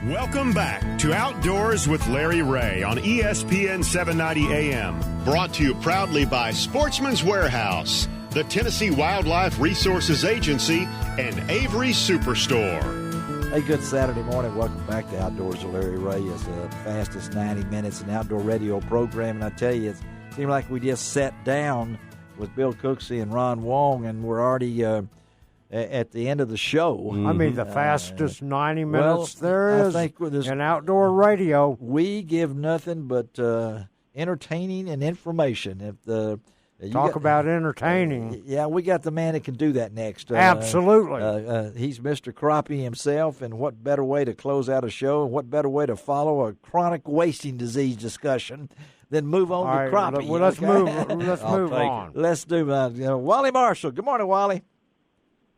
Welcome back to Outdoors with Larry Ray on ESPN 790 AM. Brought to you proudly by Sportsman's Warehouse, the Tennessee Wildlife Resources Agency, and Avery Superstore. Hey, good Saturday morning. Welcome back to Outdoors with Larry Ray. It's the fastest 90 minutes in outdoor radio program. And I tell you, it seemed like we just sat down with Bill Cooksey and Ron Wong, and we're already at the end of the show. I mean, the fastest 90 minutes there is I think in outdoor radio. We give nothing but entertaining and information. Talk about entertaining. Yeah, we got the man that can do that next. Absolutely. He's Mr. Crappie himself, and what better way to close out a show, and what better way to follow a chronic wasting disease discussion than move on to crappie. Well, let's move on. Let's do Wally Marshall. Good morning, Wally.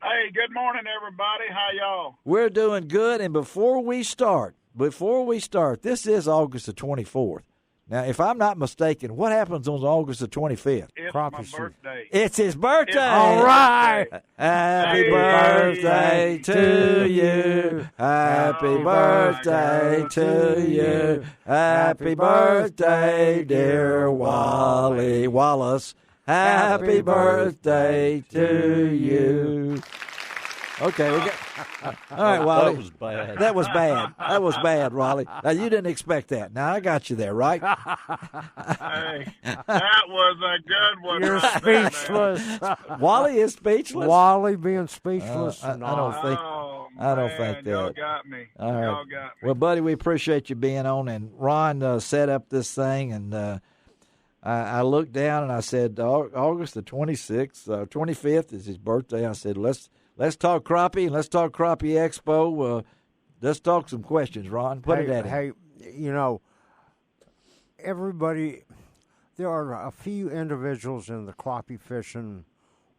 Hey, good morning, everybody. How y'all? We're doing good, and before we start, this is August the 24th. Now, if I'm not mistaken, what happens on August the 25th? It's my birthday. It's his birthday. All right. Happy birthday to you. Happy birthday to you. Happy birthday, dear Wally Wallace. Happy birthday to you. Okay, we got. All right, Wally. That was bad. That was bad, Wally. Now, you didn't expect that. Now, I got you there, right? Hey, that was a good one. You're speechless. Wally is speechless. Wally being speechless. I don't think. I don't think that. Y'all got me. All right. Y'all got me. Well, buddy, we appreciate you being on. And Ron set up this thing, and I looked down and I said, August the 26th, 25th is his birthday. I said, let's talk crappie and let's talk Crappie Expo. Let's talk some questions, Ron. Put it at him. Hey, everybody, there are a few individuals in the crappie fishing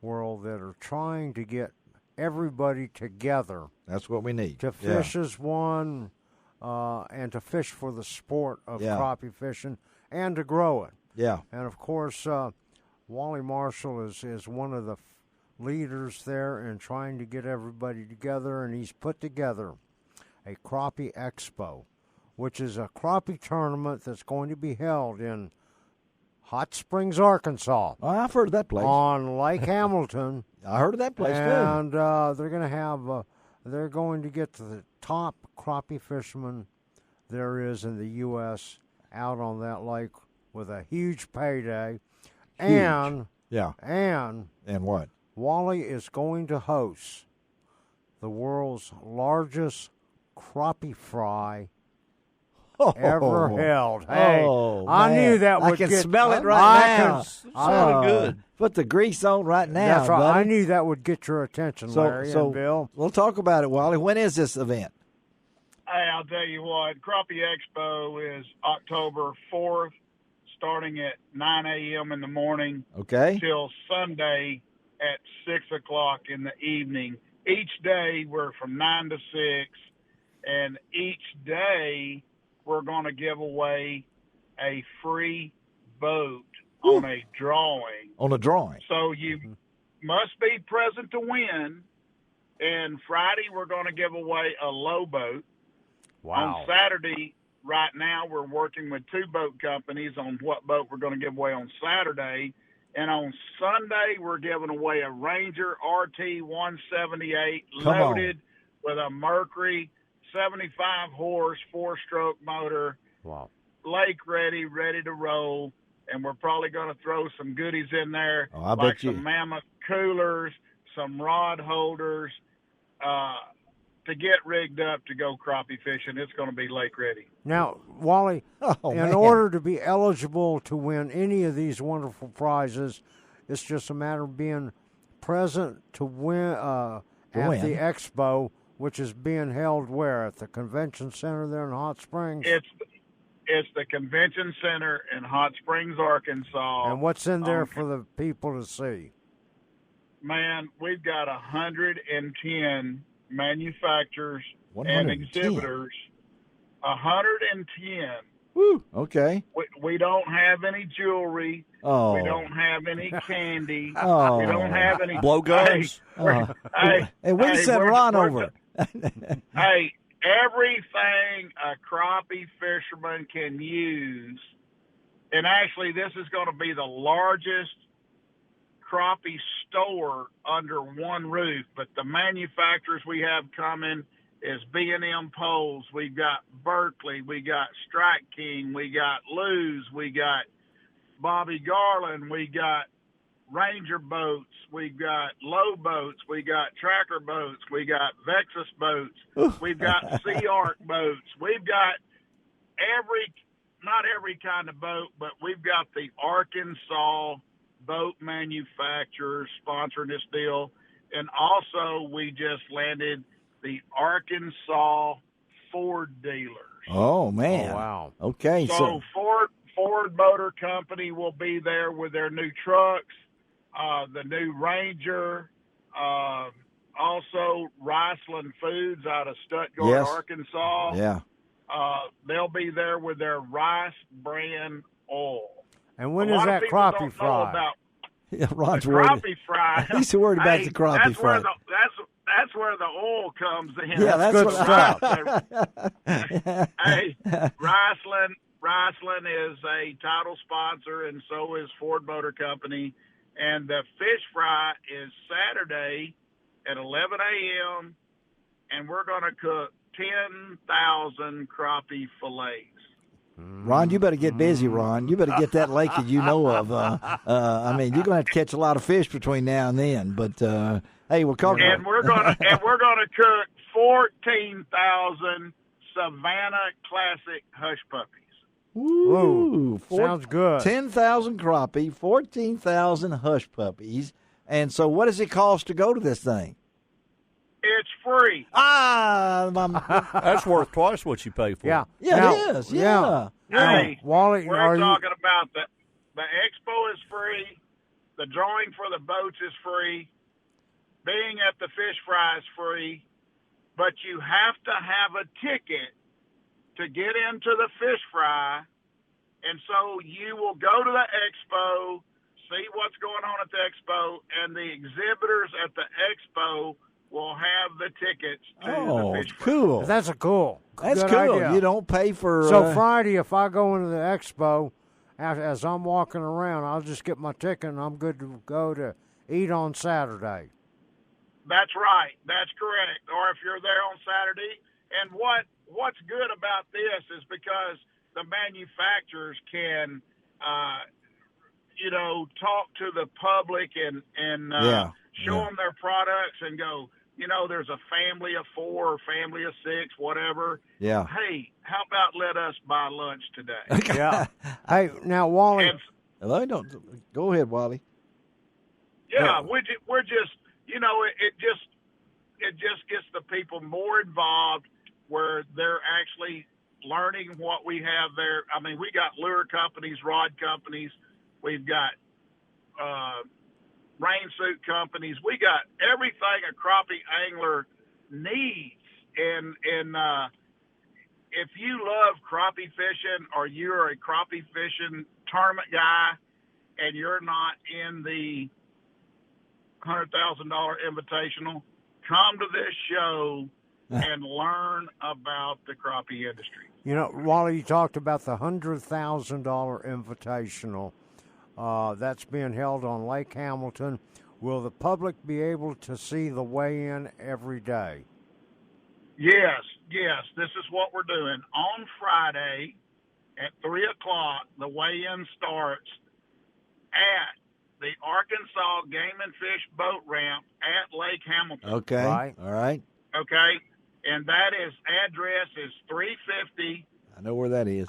world that are trying to get everybody together. That's what we need. To fish as one and to fish for the sport of crappie fishing and to grow it. Yeah. And, of course, Wally Marshall is one of the leaders there in trying to get everybody together, and he's put together a Crappie Expo, which is a crappie tournament that's going to be held in Hot Springs, Arkansas. Oh, I've heard of that place. On Lake Hamilton. I heard of that place, and too. And they're going to get to the top crappie fishermen there is in the U.S. out on that lake with a huge payday. Huge. And what? Wally is going to host the world's largest crappie fry ever held. Hey, I knew that would I can smell it right now. Sounded good. Put the grease on right now. That's right. Buddy. I knew that would get your attention, Larry and Bill. We'll talk about it, Wally. When is this event? Hey, I'll tell you what. Crappie Expo is October 4th, starting at 9 a.m. in the morning. Okay. Till Sunday at 6 o'clock in the evening. Each day we're from 9 to 6, and each day we're going to give away a free boat on a drawing. On a drawing. So you must be present to win, and Friday we're going to give away a low boat. Wow. On Saturday, right now we're working with two boat companies on what boat we're going to give away on Saturday. And on Sunday, we're giving away a Ranger RT 178 loaded with a Mercury 75-horse, 4-stroke motor. Wow. Lake ready to roll. And we're probably going to throw some goodies in there, like some mammoth coolers, some rod holders, to get rigged up to go crappie fishing. It's going to be lake ready. Now, Wally, in order to be eligible to win any of these wonderful prizes, it's just a matter of being present to win at the expo, which is being held where? At the convention center there in Hot Springs? It's the convention center in Hot Springs, Arkansas. And what's in there for the people to see? Man, we've got 110 manufacturers and exhibitors. 110. Woo, okay. We don't have any jewelry. Oh. We don't have any candy. Oh. We don't have any blow guns. And we sent Ron over. Hey, everything a crappie fisherman can use. And actually, this is going to be the largest crappie store under one roof. But the manufacturers we have coming is B&M Poles. We got Berkeley. We got Strike King. We got Lew's. We got Bobby Garland. We got Ranger boats. We got Low boats. We got Tracker boats. We got Vexus boats. We've got Sea Arc boats. We've got not every kind of boat, but we've got the Arkansas boat manufacturers sponsoring this deal. And also we just landed the Arkansas Ford dealers. Oh, man. Oh, wow. Okay. So Ford Motor Company will be there with their new trucks, the new Ranger, also Riceland Foods out of Stuttgart, Yes. Arkansas. Yeah. They'll be there with their Rice brand oil. And when A is lot of that people crappie don't know fry? about Yeah, Ron's the worried. crappie fry. He's worried about Hey, the crappie that's fry. where that's where the oil comes in. Yeah, that's good what stuff. Hey, Riceland is a title sponsor, and so is Ford Motor Company. And the fish fry is Saturday at 11 a.m., and we're going to cook 10,000 crappie fillets. Ron, you better get busy, Ron. You better get that lake that you know of. I mean, you're going to have to catch a lot of fish between now and then. But hey, we'll call. And we're gonna cook 14,000 Savannah Classic hush puppies. Ooh, sounds good. 10,000 crappie, 14,000 hush puppies. And so, what does it cost to go to this thing? It's free. That's worth twice what you pay for. Yeah. Yeah, it is. Yeah. Hey, Wally, we're talking about the expo is free. The drawing for the boats is free. Being at the fish fry is free. But you have to have a ticket to get into the fish fry. And so you will go to the expo, see what's going on at the expo, and the exhibitors at the expo will have the tickets to the fish fry. Cool. That's cool. That's Good cool. idea. You don't pay for. So Friday, if I go into the expo, as I'm walking around, I'll just get my ticket and I'm good to go to eat on Saturday. That's right. That's correct. Or if you're there on Saturday. And what's good about this is because the manufacturers can, talk to the public and show them their products and go, there's a family of 4 or family of 6, whatever. Yeah. Hey, how about let us buy lunch today? Yeah. Hey, now, Wally. Well, go ahead, Wally. Yeah, we're just, it just gets the people more involved where they're actually learning what we have there. I mean, we got lure companies, rod companies. We've got rain suit companies. We got everything a crappie angler needs. And if you love crappie fishing or you're a crappie fishing tournament guy and you're not in the $100,000 invitational, come to this show and learn about the crappie industry. Wally, you talked about the $100,000 invitational. That's being held on Lake Hamilton. Will the public be able to see the weigh-in every day? Yes. This is what we're doing. On Friday at 3 o'clock, the weigh-in starts at the Arkansas Game and Fish Boat Ramp at Lake Hamilton. Okay. Right. All right. Okay. And that address is 350. I know where that is.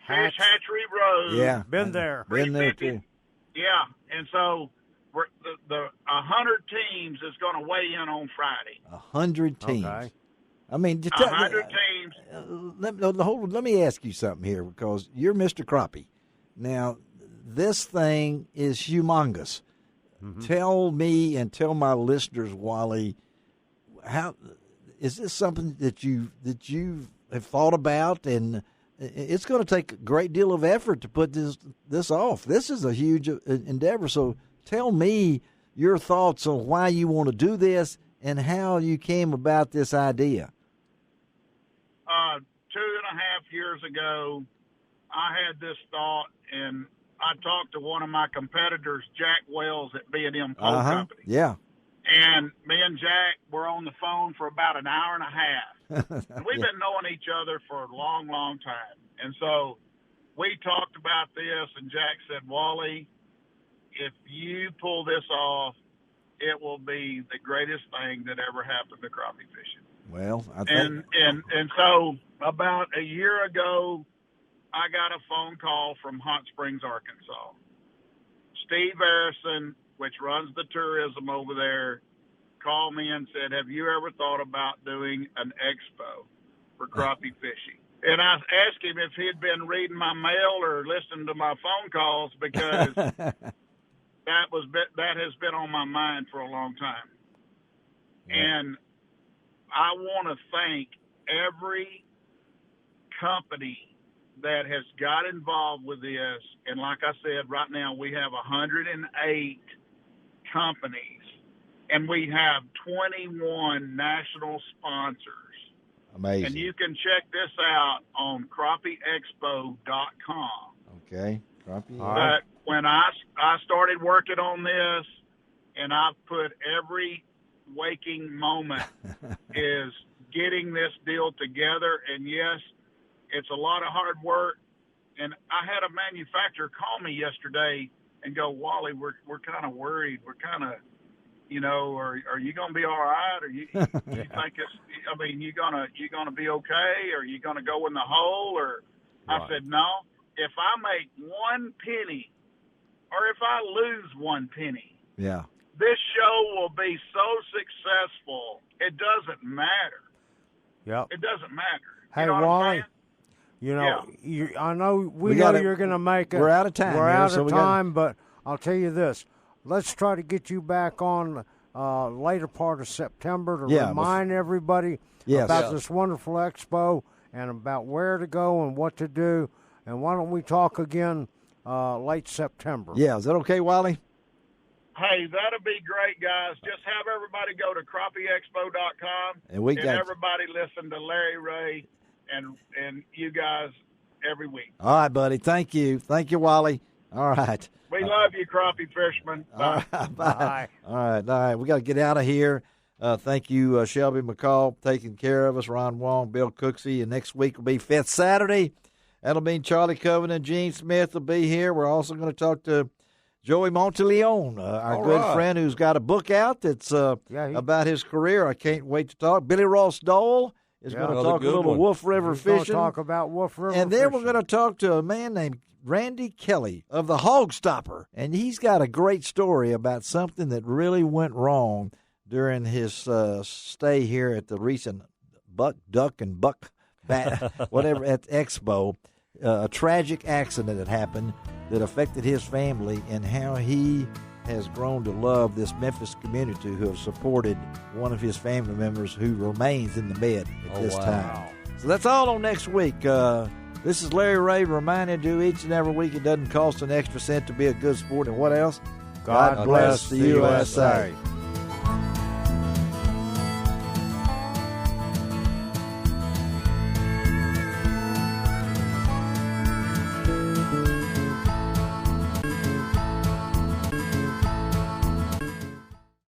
Fish Hatchery Road. Yeah. Been there. Been there, too. Yeah. And so the 100 teams is going to weigh in on Friday. 100 teams. Okay. I mean, 100 teams. Let me ask you something here because you're Mr. Crappie. Now, this thing is humongous. Mm-hmm. Tell me and tell my listeners, Wally, how is this something that you have thought about? And it's going to take a great deal of effort to put this off. This is a huge endeavor. So tell me your thoughts on why you want to do this and how you came about this idea. 2.5 years ago, I had this thought, and I talked to one of my competitors, Jack Wells at B&M Pole Company. Yeah. And me and Jack were on the phone for about an hour and a half. And we've been knowing each other for a long, long time. And so we talked about this, and Jack said, Wally, if you pull this off, it will be the greatest thing that ever happened to crappie fishing. Well, I think. And so about a year ago, I got a phone call from Hot Springs, Arkansas. Steve Harrison, which runs the tourism over there, called me and said, have you ever thought about doing an expo for crappie fishing? And I asked him if he'd been reading my mail or listening to my phone calls, because that has been on my mind for a long time. And I want to thank every company that has got involved with this. And like I said, right now we have 108 companies, and we have 21 national sponsors. Amazing. And you can check this out on crappieexpo.com. Okay. Crappie. But when I started working on this, and I've put every waking moment is getting this deal together. And yes, it's a lot of hard work. And I had a manufacturer call me yesterday and go, Wally, we're kind of worried. We're kind of, are you going to be all right? Or you think you going to be okay? Or you going to go in the hole? Or right. I said, no, if I make one penny or if I lose one penny, yeah, this show will be so successful. It doesn't matter. Yep. It doesn't matter. Hey, you know Wally, I know we know you're going to make it. We're out of time. We're out of time, but I'll tell you this. Let's try to get you back on later part of September to remind everybody about this wonderful expo and about where to go and what to do. And why don't we talk again late September? Yeah, is that okay, Wally? Hey, that'll be great, guys. Just have everybody go to crappieexpo.com and everybody listen to Larry Ray and you guys every week. All right, buddy. Thank you. Thank you, Wally. All right. We love you, crappie fishermen. Bye. Bye. All right. We got to get out of here. Thank you, Shelby McCall, taking care of us, Ron Wong, Bill Cooksey, and next week will be Fifth Saturday. That'll mean Charlie Coven and Gene Smith will be here. We're also going to talk to Joey Monteleone, our good friend who's got a book out that's about his career. I can't wait to talk. Billy Ross Dole is going to talk a little Wolf River fishing. Talk about Wolf River and then we're going to talk to a man named Randy Kelly of the Hog Stopper, and he's got a great story about something that really went wrong during his stay here at the recent Duck and Buck whatever at the Expo. A tragic accident that happened that affected his family, and how he has grown to love this Memphis community who have supported one of his family members who remains in the bed at this time. So that's all on next week. This is Larry Ray reminding you each and every week it doesn't cost an extra cent to be a good sport. And what else? God bless the USA.